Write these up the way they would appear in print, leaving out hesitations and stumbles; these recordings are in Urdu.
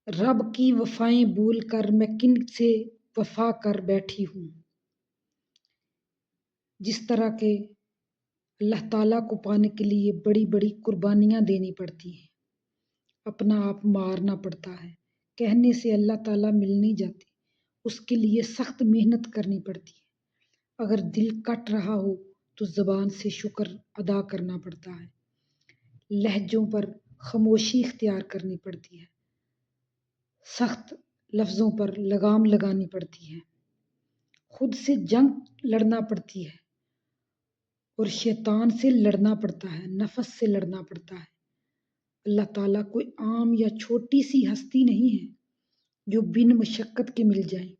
رب کی وفائیں بھول کر میں کن سے وفا کر بیٹھی ہوں۔ جس طرح کہ اللہ تعالیٰ کو پانے کے لیے بڑی بڑی قربانیاں دینی پڑتی ہیں، اپنا آپ مارنا پڑتا ہے، کہنے سے اللہ تعالیٰ مل نہیں جاتے، اس کے لیے سخت محنت کرنی پڑتی ہے۔ اگر دل کٹ رہا ہو تو زبان سے شکر ادا کرنا پڑتا ہے، لہجوں پر خاموشی اختیار کرنی پڑتی ہے، سخت لفظوں پر لگام لگانی پڑتی ہے، خود سے جنگ لڑنا پڑتی ہے اور شیطان سے لڑنا پڑتا ہے، نفس سے لڑنا پڑتا ہے۔ اللہ تعالیٰ کوئی عام یا چھوٹی سی ہستی نہیں ہے جو بن مشقت کے مل جائیں۔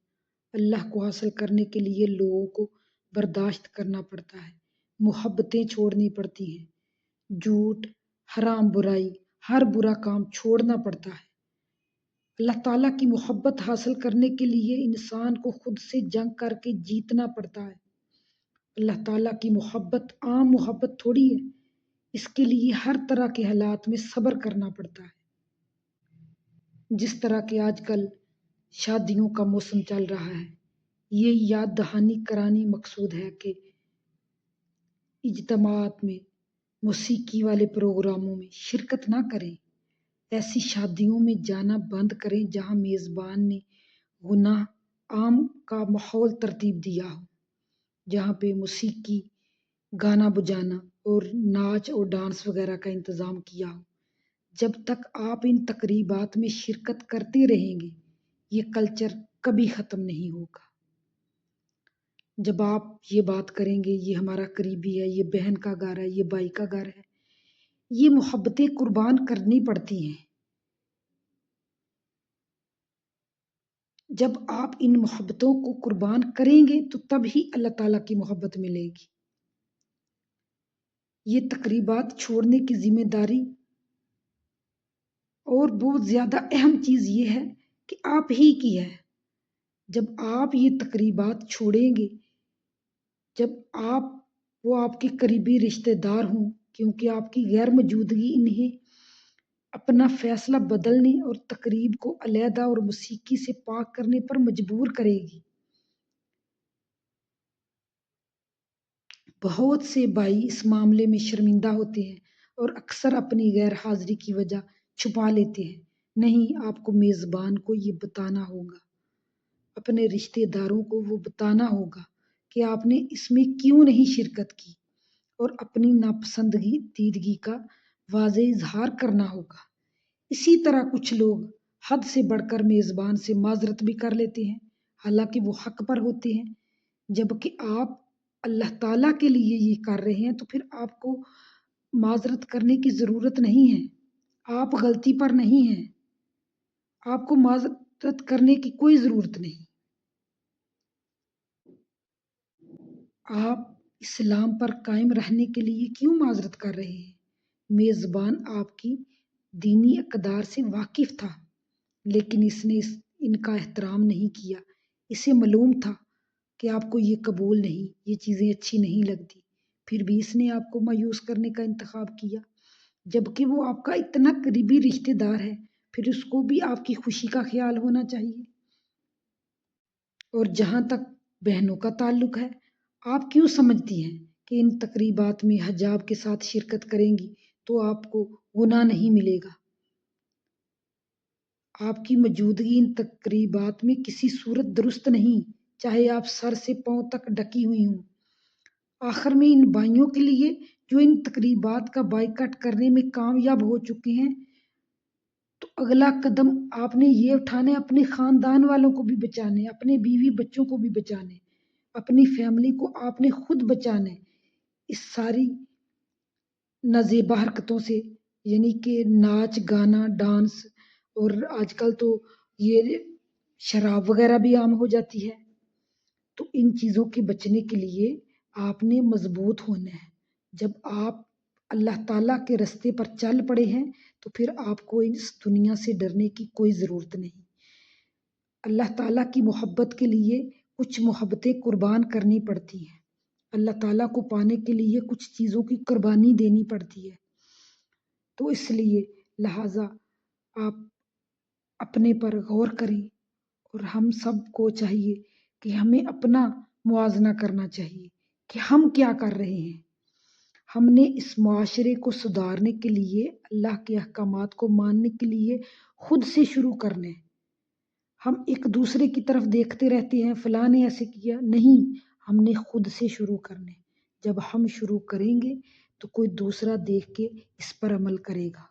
اللہ کو حاصل کرنے کے لیے لوگوں کو برداشت کرنا پڑتا ہے، محبتیں چھوڑنی پڑتی ہیں، جھوٹ، حرام، برائی، ہر برا کام چھوڑنا پڑتا ہے۔ اللہ تعالیٰ کی محبت حاصل کرنے کے لیے انسان کو خود سے جنگ کر کے جیتنا پڑتا ہے۔ اللہ تعالیٰ کی محبت عام محبت تھوڑی ہے، اس کے لیے ہر طرح کے حالات میں صبر کرنا پڑتا ہے۔ جس طرح کہ آج کل شادیوں کا موسم چل رہا ہے، یہ یاد دہانی کرانی مقصود ہے کہ اجتماعات میں، موسیقی والے پروگراموں میں شرکت نہ کریں، ایسی شادیوں میں جانا بند کریں جہاں میزبان نے گناہ عام کا ماحول ترتیب دیا ہو، جہاں پہ موسیقی، گانا بجانا اور ناچ اور ڈانس وغیرہ کا انتظام کیا ہو۔ جب تک آپ ان تقریبات میں شرکت کرتے رہیں گے، یہ کلچر کبھی ختم نہیں ہوگا۔ جب آپ یہ بات کریں گے یہ ہمارا قریبی ہے، یہ بہن کا گھر ہے، یہ بھائی کا گھر ہے، یہ محبتیں قربان کرنی پڑتی ہیں۔ جب آپ ان محبتوں کو قربان کریں گے تو تب ہی اللہ تعالیٰ کی محبت ملے گی۔ یہ تقریبات چھوڑنے کی ذمہ داری اور بہت زیادہ اہم چیز یہ ہے کہ آپ ہی کی ہے۔ جب آپ یہ تقریبات چھوڑیں گے، جب وہ آپ کے قریبی رشتہ دار ہوں، کیونکہ آپ کی غیر موجودگی انہیں اپنا فیصلہ بدلنے اور تقریب کو علیحدہ اور موسیقی سے پاک کرنے پر مجبور کرے گی۔ بہت سے بھائی اس معاملے میں شرمندہ ہوتے ہیں اور اکثر اپنی غیر حاضری کی وجہ چھپا لیتے ہیں۔ نہیں، آپ کو میزبان کو یہ بتانا ہوگا، اپنے رشتہ داروں کو وہ بتانا ہوگا کہ آپ نے اس میں کیوں نہیں شرکت کی، اور اپنی ناپسندیدگی کا واضح اظہار کرنا ہوگا۔ اسی طرح کچھ لوگ حد سے بڑھ کر میزبان سے معذرت بھی کر لیتے ہیں، حالانکہ وہ حق پر ہوتے ہیں۔ جبکہ آپ اللہ تعالیٰ کے لیے یہ کر رہے ہیں تو پھر آپ کو معذرت کرنے کی ضرورت نہیں ہے، آپ غلطی پر نہیں ہیں، آپ کو معذرت کرنے کی کوئی ضرورت نہیں۔ آپ اسلام پر قائم رہنے کے لیے کیوں معذرت کر رہے ہیں؟ میزبان آپ کی دینی اقدار سے واقف تھا، لیکن اس نے ان کا احترام نہیں کیا۔ اسے معلوم تھا کہ آپ کو یہ قبول نہیں، یہ چیزیں اچھی نہیں لگتی، پھر بھی اس نے آپ کو مایوس کرنے کا انتخاب کیا۔ جبکہ وہ آپ کا اتنا قریبی رشتہ دار ہے، پھر اس کو بھی آپ کی خوشی کا خیال ہونا چاہیے۔ اور جہاں تک بہنوں کا تعلق ہے، آپ کیوں سمجھتی ہیں کہ ان تقریبات میں حجاب کے ساتھ شرکت کریں گی تو آپ کو گناہ نہیں ملے گا؟ آپ کی موجودگی ان تقریبات میں کسی صورت درست نہیں، چاہے آپ سر سے پاؤں تک ڈھکی ہوئی ہوں۔ آخر میں ان بھائیوں کے لیے جو ان تقریبات کا بائیکاٹ کرنے میں کامیاب ہو چکے ہیں، تو اگلا قدم آپ نے یہ اٹھانا ہے، اپنے خاندان والوں کو بھی بچانے، اپنے بیوی بچوں کو بھی بچانے، اپنی فیملی کو آپ نے خود بچانا ہے اس ساری نازیبا حرکتوں سے، یعنی کہ ناچ، گانا، ڈانس، اور آج کل تو یہ شراب وغیرہ بھی عام ہو جاتی ہے۔ تو ان چیزوں کے بچنے کے لیے آپ نے مضبوط ہونا ہے۔ جب آپ اللہ تعالیٰ کے راستے پر چل پڑے ہیں تو پھر آپ کو اس دنیا سے ڈرنے کی کوئی ضرورت نہیں۔ اللہ تعالیٰ کی محبت کے لیے کچھ محبتیں قربان کرنی پڑتی ہیں، اللہ تعالیٰ کو پانے کے لیے کچھ چیزوں کی قربانی دینی پڑتی ہے۔ تو اس لیے لہٰذا آپ اپنے پر غور کریں، اور ہم سب کو چاہیے کہ ہمیں اپنا موازنہ کرنا چاہیے کہ ہم کیا کر رہے ہیں۔ ہم نے اس معاشرے کو سدھارنے کے لیے، اللہ کے احکامات کو ماننے کے لیے خود سے شروع کرنا ہے۔ ہم ایک دوسرے کی طرف دیکھتے رہتے ہیں، فلاں نے ایسے کیا، نہیں، ہم نے خود سے شروع کرنا ہے۔ جب ہم شروع کریں گے تو کوئی دوسرا دیکھ کے اس پر عمل کرے گا۔